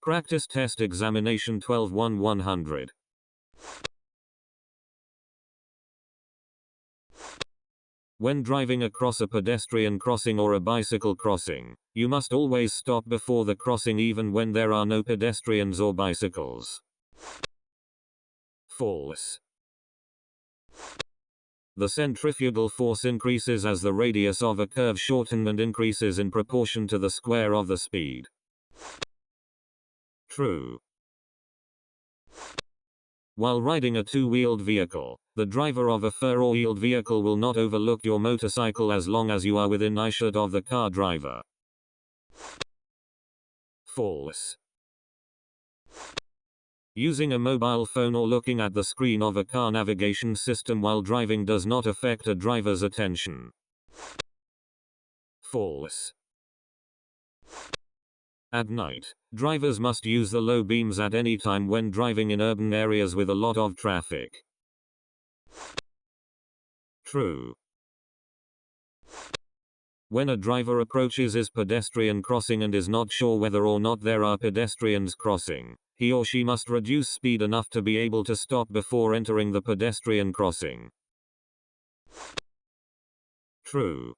Practice Test Examination 12-1-100. When driving across a pedestrian crossing or a bicycle crossing, you must always stop before the crossing even when there are no pedestrians or bicycles. False. The centrifugal force increases as the radius of a curve shortens and increases in proportion to the square of the speed. True. While riding a two-wheeled vehicle, the driver of a four-wheeled vehicle will not overlook your motorcycle as long as you are within eyeshot of the car driver. False. Using a mobile phone or looking at the screen of a car navigation system while driving does not affect a driver's attention. False. At night, drivers must use the low beams at any time when driving in urban areas with a lot of traffic. True. When a driver approaches his pedestrian crossing and is not sure whether or not there are pedestrians crossing, he or she must reduce speed enough to be able to stop before entering the pedestrian crossing. True.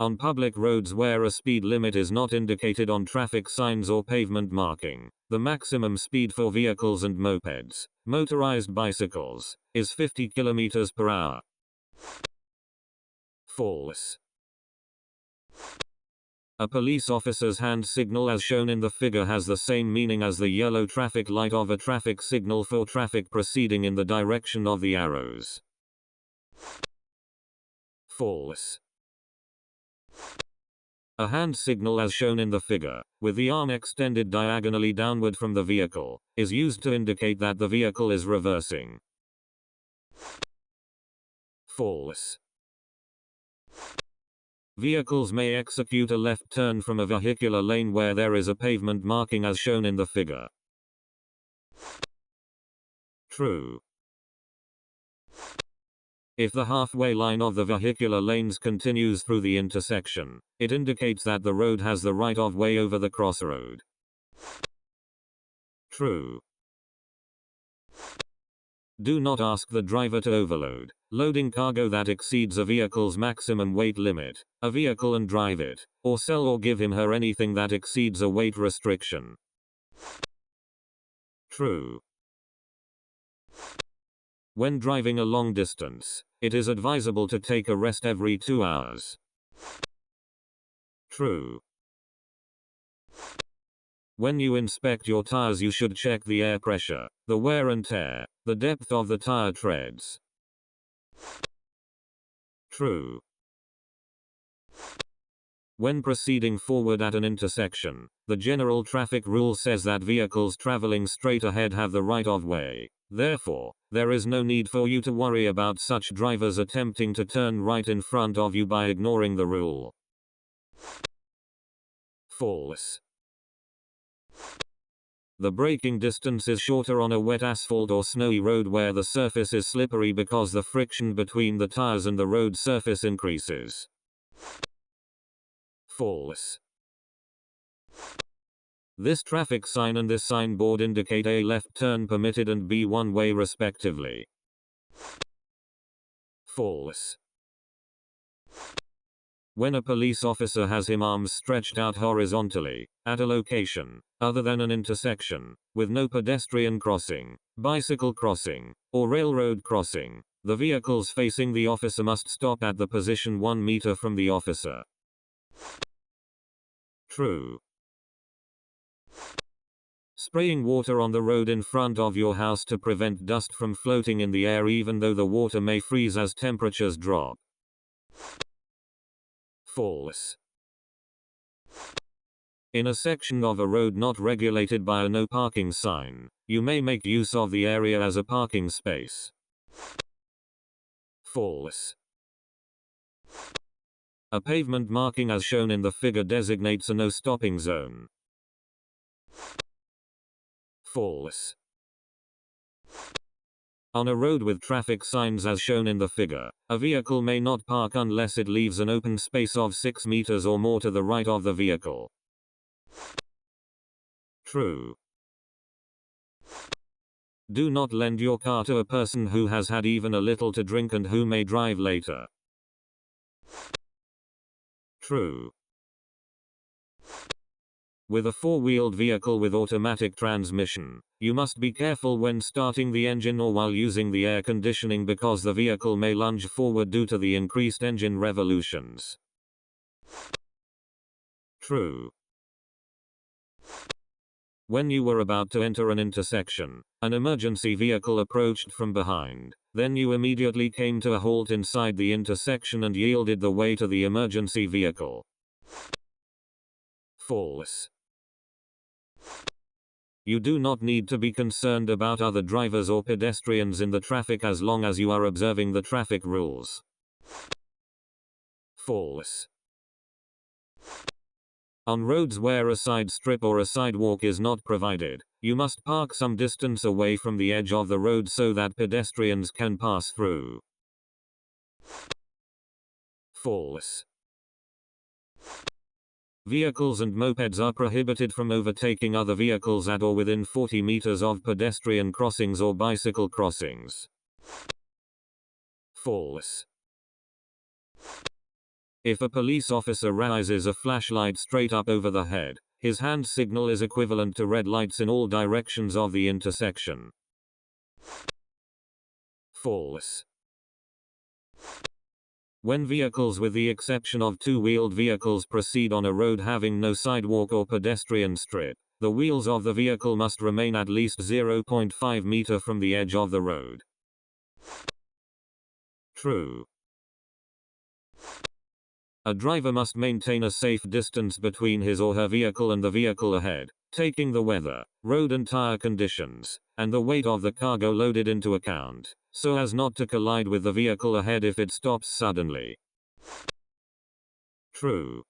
On public roads where a speed limit is not indicated on traffic signs or pavement marking, the maximum speed for vehicles and mopeds, motorized bicycles, is 50 km per hour. False. A police officer's hand signal as shown in the figure has the same meaning as the yellow traffic light of a traffic signal for traffic proceeding in the direction of the arrows. False. A hand signal as shown in the figure, with the arm extended diagonally downward from the vehicle, is used to indicate that the vehicle is reversing. False. Vehicles may execute a left turn from a vehicular lane where there is a pavement marking as shown in the figure. True. If the halfway line of the vehicular lanes continues through the intersection, it indicates that the road has the right of way over the crossroad. True. Do not ask the driver to overload, loading cargo that exceeds a vehicle's maximum weight limit, a vehicle and drive it, or sell or give him her anything that exceeds a weight restriction. True. When driving a long distance, it is advisable to take a rest every 2 hours. True. When you inspect your tires, you should check the air pressure, the wear and tear, the depth of the tire treads. True. When proceeding forward at an intersection, the general traffic rule says that vehicles traveling straight ahead have the right of way. Therefore, there is no need for you to worry about such drivers attempting to turn right in front of you by ignoring the rule. False. The braking distance is shorter on a wet asphalt or snowy road where the surface is slippery because the friction between the tires and the road surface increases. False. This traffic sign and this signboard indicate A left turn permitted and B one-way respectively. False. When a police officer has his arms stretched out horizontally, at a location, other than an intersection, with no pedestrian crossing, bicycle crossing, or railroad crossing, the vehicles facing the officer must stop at the position 1 meter from the officer. True. Spraying water on the road in front of your house to prevent dust from floating in the air even though the water may freeze as temperatures drop. False. In a section of a road not regulated by a no parking sign, you may make use of the area as a parking space. False. A pavement marking as shown in the figure designates a no stopping zone. False. On a road with traffic signs as shown in the figure, a vehicle may not park unless it leaves an open space of 6 meters or more to the right of the vehicle. True. Do not lend your car to a person who has had even a little to drink and who may drive later. True. With a four-wheeled vehicle with automatic transmission, you must be careful when starting the engine or while using the air conditioning because the vehicle may lunge forward due to the increased engine revolutions. True. When you were about to enter an intersection, an emergency vehicle approached from behind. Then you immediately came to a halt inside the intersection and yielded the way to the emergency vehicle. False. You do not need to be concerned about other drivers or pedestrians in the traffic as long as you are observing the traffic rules. False. On roads where a side strip or a sidewalk is not provided, you must park some distance away from the edge of the road so that pedestrians can pass through. False. Vehicles and mopeds are prohibited from overtaking other vehicles at or within 40 meters of pedestrian crossings or bicycle crossings. False. If a police officer rises a flashlight straight up over the head, his hand signal is equivalent to red lights in all directions of the intersection. False. When vehicles with the exception of two-wheeled vehicles proceed on a road having no sidewalk or pedestrian strip, the wheels of the vehicle must remain at least 0.5 meter from the edge of the road. True. A driver must maintain a safe distance between his or her vehicle and the vehicle ahead, taking the weather, road and tire conditions, and the weight of the cargo loaded into account, so as not to collide with the vehicle ahead if it stops suddenly. True.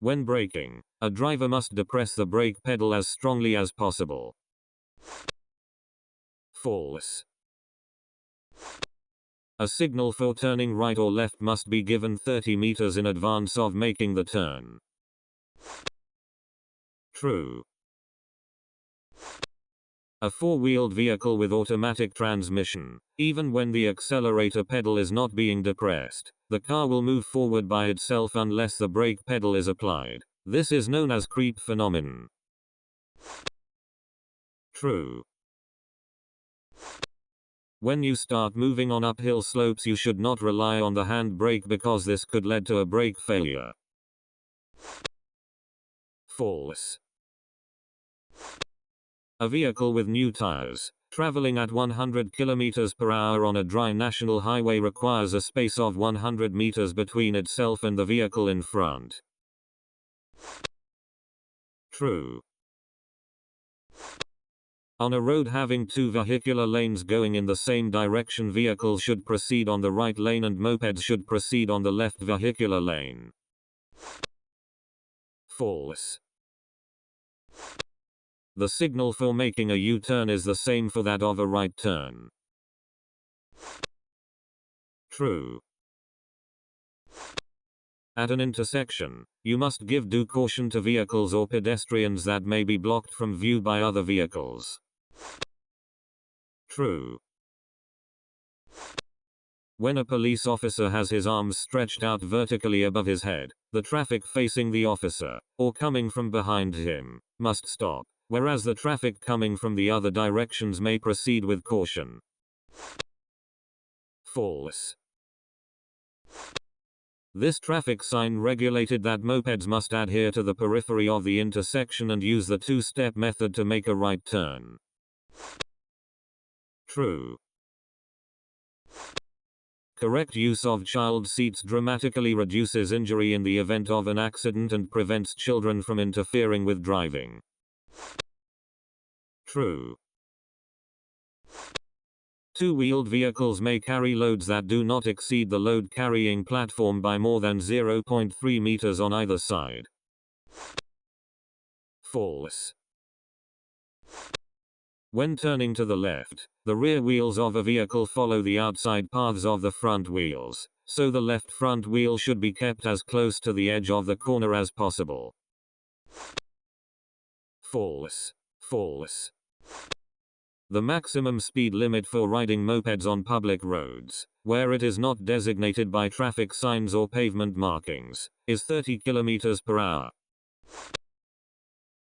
When braking, a driver must depress the brake pedal as strongly as possible. False. A signal for turning right or left must be given 30 meters in advance of making the turn. True. A four-wheeled vehicle with automatic transmission, even when the accelerator pedal is not being depressed, the car will move forward by itself unless the brake pedal is applied. This is known as creep phenomenon. True. When you start moving on uphill slopes, you should not rely on the hand brake because this could lead to a brake failure. False. A vehicle with new tires, traveling at 100 km per hour on a dry national highway requires a space of 100 meters between itself and the vehicle in front. True. On a road having two vehicular lanes going in the same direction, vehicles should proceed on the right lane and mopeds should proceed on the left vehicular lane. False. The signal for making a U-turn is the same for that of a right turn. True. At an intersection, you must give due caution to vehicles or pedestrians that may be blocked from view by other vehicles. True. When a police officer has his arms stretched out vertically above his head, the traffic facing the officer, or coming from behind him, must stop, whereas the traffic coming from the other directions may proceed with caution. False. This traffic sign regulated that mopeds must adhere to the periphery of the intersection and use the two-step method to make a right turn. True. Correct use of child seats dramatically reduces injury in the event of an accident and prevents children from interfering with driving. True. Two-wheeled vehicles may carry loads that do not exceed the load carrying platform by more than 0.3 meters on either side. False. When turning to the left, the rear wheels of a vehicle follow the outside paths of the front wheels, so the left front wheel should be kept as close to the edge of the corner as possible. False. False. The maximum speed limit for riding mopeds on public roads, where it is not designated by traffic signs or pavement markings, is 30 km per hour.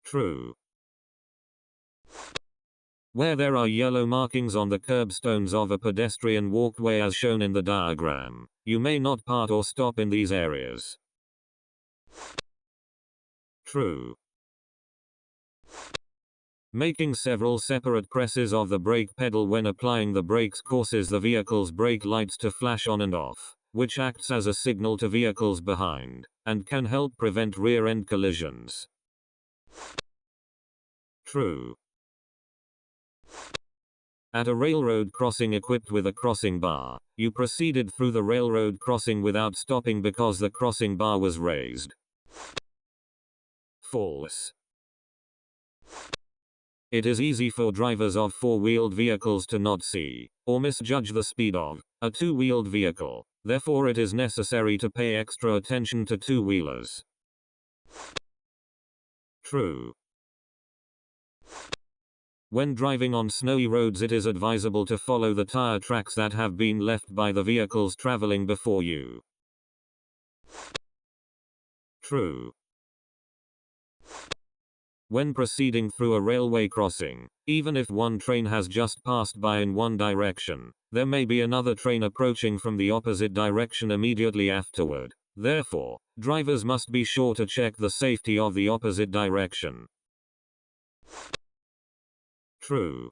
True. Where there are yellow markings on the curbstones of a pedestrian walkway as shown in the diagram, you may not part or stop in these areas. True. Making several separate presses of the brake pedal when applying the brakes causes the vehicle's brake lights to flash on and off, which acts as a signal to vehicles behind, and can help prevent rear-end collisions. True. At a railroad crossing equipped with a crossing bar, you proceeded through the railroad crossing without stopping because the crossing bar was raised. False. It is easy for drivers of four-wheeled vehicles to not see, or misjudge the speed of, a two-wheeled vehicle, therefore it is necessary to pay extra attention to two-wheelers. True. When driving on snowy roads it is advisable to follow the tire tracks that have been left by the vehicles traveling before you. True. When proceeding through a railway crossing, even if one train has just passed by in one direction, there may be another train approaching from the opposite direction immediately afterward. Therefore, drivers must be sure to check the safety of the opposite direction. True.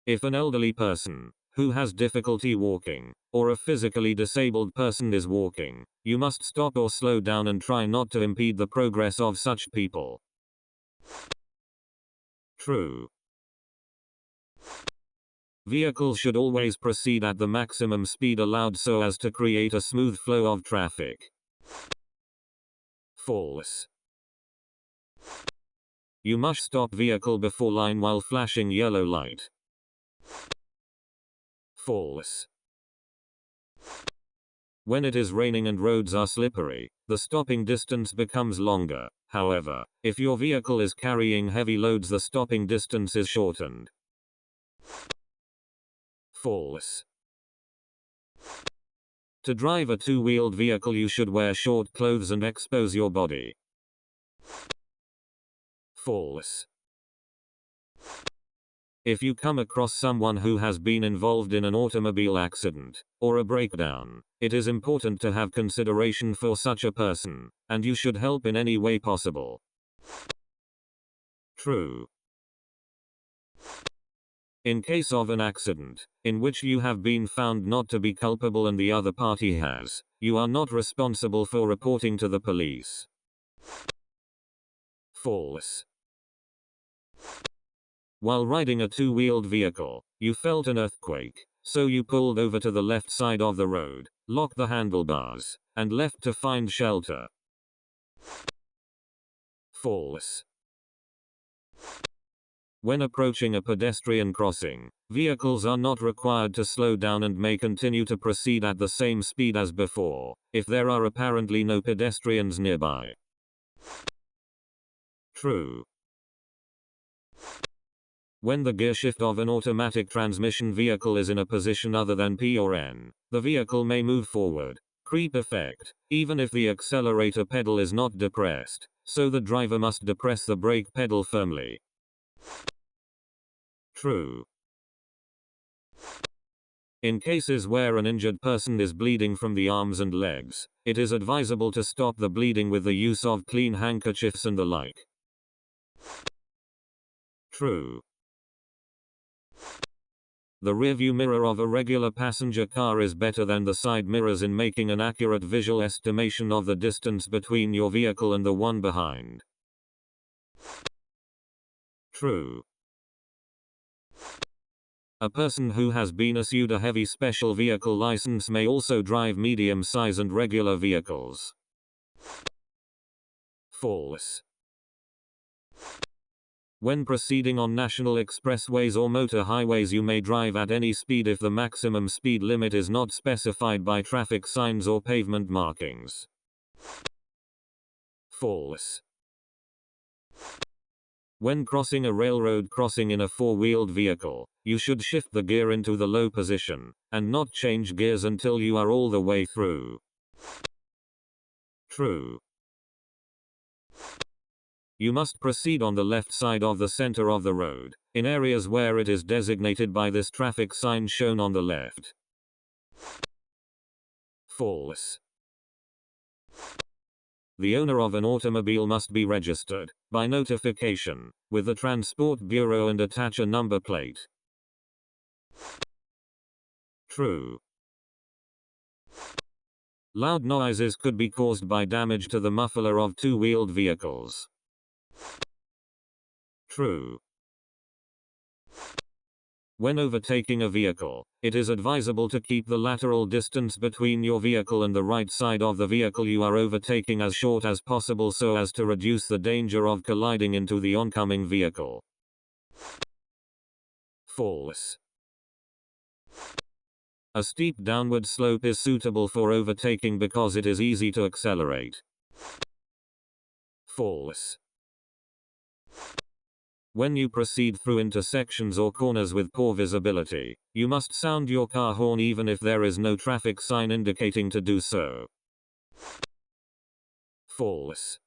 If an elderly person, who has difficulty walking, or a physically disabled person is walking, you must stop or slow down and try not to impede the progress of such people. True. Vehicles should always proceed at the maximum speed allowed so as to create a smooth flow of traffic. False. You must stop vehicle before line while flashing yellow light. False. When it is raining and roads are slippery, the stopping distance becomes longer. However, if your vehicle is carrying heavy loads, the stopping distance is shortened. False. To drive a two-wheeled vehicle you should wear short clothes and expose your body. False. If you come across someone who has been involved in an automobile accident, or a breakdown, it is important to have consideration for such a person, and you should help in any way possible. True. In case of an accident, in which you have been found not to be culpable and the other party has, you are not responsible for reporting to the police. False. While riding a two-wheeled vehicle, you felt an earthquake, so you pulled over to the left side of the road, locked the handlebars, and left to find shelter. False. When approaching a pedestrian crossing, vehicles are not required to slow down and may continue to proceed at the same speed as before, if there are apparently no pedestrians nearby. True. When the gearshift of an automatic transmission vehicle is in a position other than P or N, the vehicle may move forward. Creep effect, even if the accelerator pedal is not depressed, so the driver must depress the brake pedal firmly. True. In cases where an injured person is bleeding from the arms and legs, it is advisable to stop the bleeding with the use of clean handkerchiefs and the like. True. The rearview mirror of a regular passenger car is better than the side mirrors in making an accurate visual estimation of the distance between your vehicle and the one behind. True. A person who has been issued a heavy special vehicle license may also drive medium-size and regular vehicles. False. When proceeding on national expressways or motor highways you may drive at any speed if the maximum speed limit is not specified by traffic signs or pavement markings. False. When crossing a railroad crossing in a four-wheeled vehicle, you should shift the gear into the low position, and not change gears until you are all the way through. True. You must proceed on the left side of the center of the road, in areas where it is designated by this traffic sign shown on the left. False. The owner of an automobile must be registered, by notification, with the Transport Bureau and attach a number plate. True. Loud noises could be caused by damage to the muffler of two-wheeled vehicles. True. When overtaking a vehicle, it is advisable to keep the lateral distance between your vehicle and the right side of the vehicle you are overtaking as short as possible so as to reduce the danger of colliding into the oncoming vehicle. False. A steep downward slope is suitable for overtaking because it is easy to accelerate. False. When you proceed through intersections or corners with poor visibility, you must sound your car horn even if there is no traffic sign indicating to do so. False.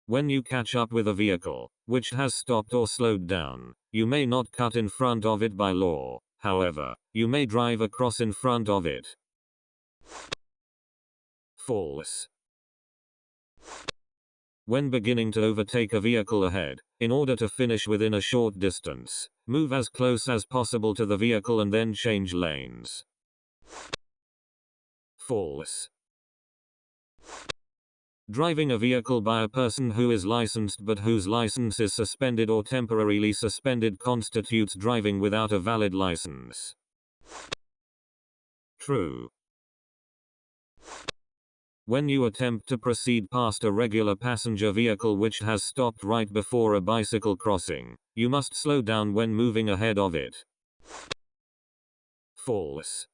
When you catch up with a vehicle, which has stopped or slowed down, you may not cut in front of it by law. However, you may drive across in front of it. False. When beginning to overtake a vehicle ahead, in order to finish within a short distance, move as close as possible to the vehicle and then change lanes. False. Driving a vehicle by a person who is licensed but whose license is suspended or temporarily suspended constitutes driving without a valid license. True. When you attempt to proceed past a regular passenger vehicle which has stopped right before a bicycle crossing, you must slow down when moving ahead of it. False.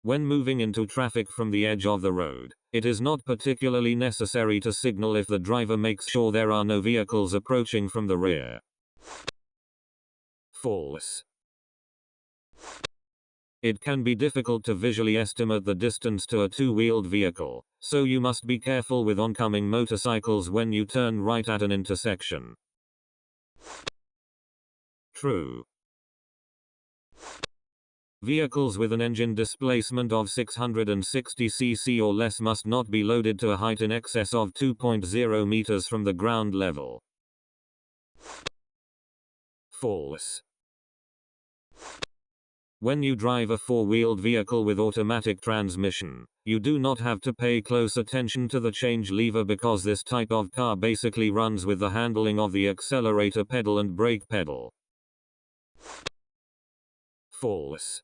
When moving into traffic from the edge of the road, it is not particularly necessary to signal if the driver makes sure there are no vehicles approaching from the rear. False. It can be difficult to visually estimate the distance to a two-wheeled vehicle, so you must be careful with oncoming motorcycles when you turn right at an intersection. True. Vehicles with an engine displacement of 660 cc or less must not be loaded to a height in excess of 2.0 meters from the ground level. False. When you drive a four-wheeled vehicle with automatic transmission, you do not have to pay close attention to the change lever because this type of car basically runs with the handling of the accelerator pedal and brake pedal. False.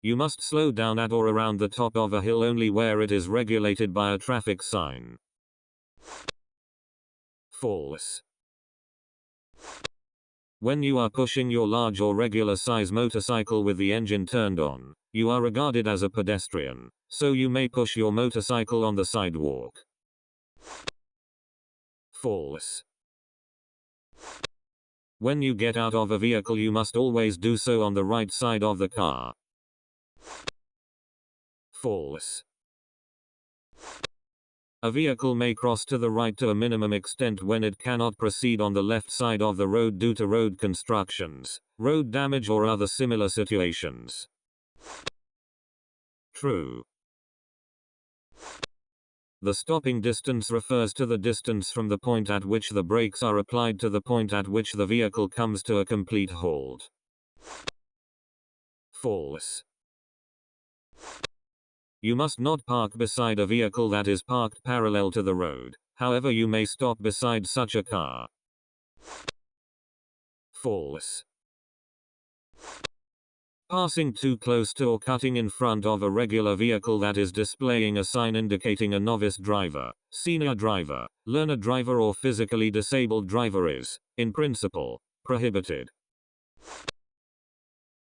You must slow down at or around the top of a hill only where it is regulated by a traffic sign. False. When you are pushing your large or regular size motorcycle with the engine turned on, you are regarded as a pedestrian, so you may push your motorcycle on the sidewalk. False. When you get out of a vehicle you must always do so on the right side of the car. False. A vehicle may cross to the right to a minimum extent when it cannot proceed on the left side of the road due to road constructions, road damage or other similar situations. True. The stopping distance refers to the distance from the point at which the brakes are applied to the point at which the vehicle comes to a complete halt. False. You must not park beside a vehicle that is parked parallel to the road, however you may stop beside such a car. False. Passing too close to or cutting in front of a regular vehicle that is displaying a sign indicating a novice driver, senior driver, learner driver or physically disabled driver is, in principle, prohibited.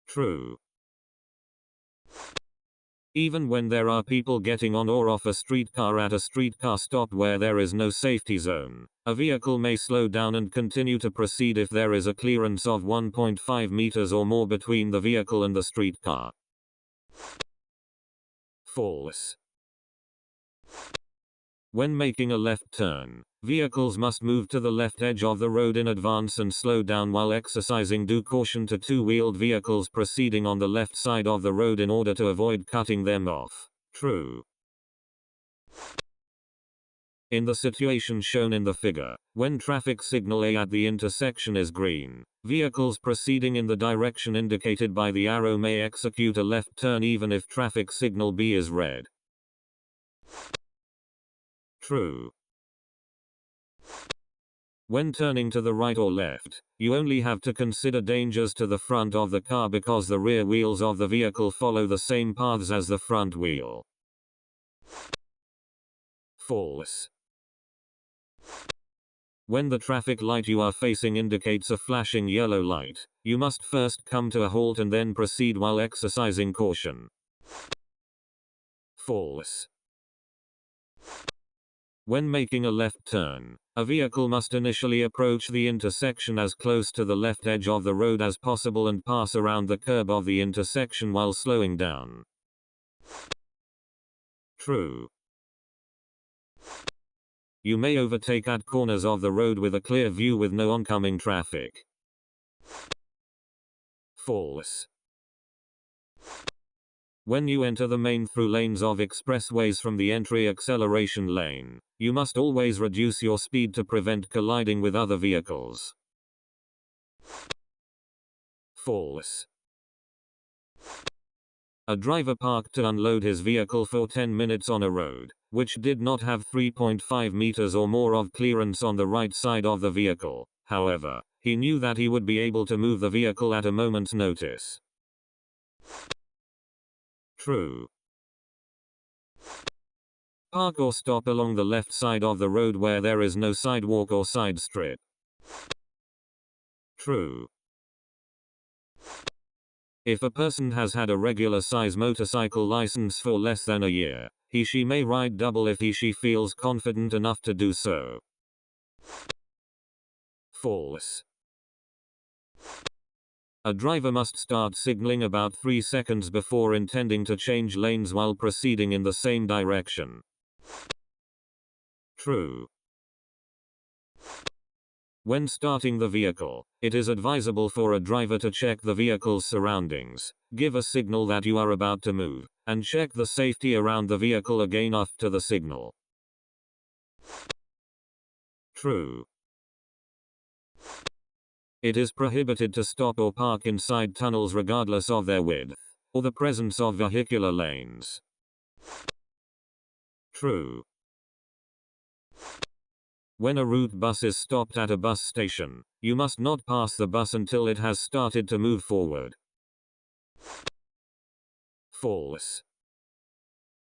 True. Even when there are people getting on or off a streetcar at a streetcar stop where there is no safety zone, a vehicle may slow down and continue to proceed if there is a clearance of 1.5 meters or more between the vehicle and the streetcar. False. When making a left turn, vehicles must move to the left edge of the road in advance and slow down while exercising due caution to two-wheeled vehicles proceeding on the left side of the road in order to avoid cutting them off. True. In the situation shown in the figure, when traffic signal A at the intersection is green, vehicles proceeding in the direction indicated by the arrow may execute a left turn even if traffic signal B is red. True. When turning to the right or left, you only have to consider dangers to the front of the car because the rear wheels of the vehicle follow the same paths as the front wheel. False. When the traffic light you are facing indicates a flashing yellow light, you must first come to a halt and then proceed while exercising caution. False. When making a left turn, a vehicle must initially approach the intersection as close to the left edge of the road as possible and pass around the curb of the intersection while slowing down. True. You may overtake at corners of the road with a clear view with no oncoming traffic. False. When you enter the main through lanes of expressways from the entry acceleration lane, you must always reduce your speed to prevent colliding with other vehicles. False. A driver parked to unload his vehicle for 10 minutes on a road, which did not have 3.5 meters or more of clearance on the right side of the vehicle. However, he knew that he would be able to move the vehicle at a moment's notice. True. Park or stop along the left side of the road where there is no sidewalk or side strip. True. If a person has had a regular size motorcycle license for less than a year, he/she may ride double if he/she feels confident enough to do so. False. A driver must start signaling about 3 seconds before intending to change lanes while proceeding in the same direction. True. When starting the vehicle, it is advisable for a driver to check the vehicle's surroundings, give a signal that you are about to move, and check the safety around the vehicle again after the signal. True. It is prohibited to stop or park inside tunnels regardless of their width, or the presence of vehicular lanes. True. When a route bus is stopped at a bus station, you must not pass the bus until it has started to move forward. False.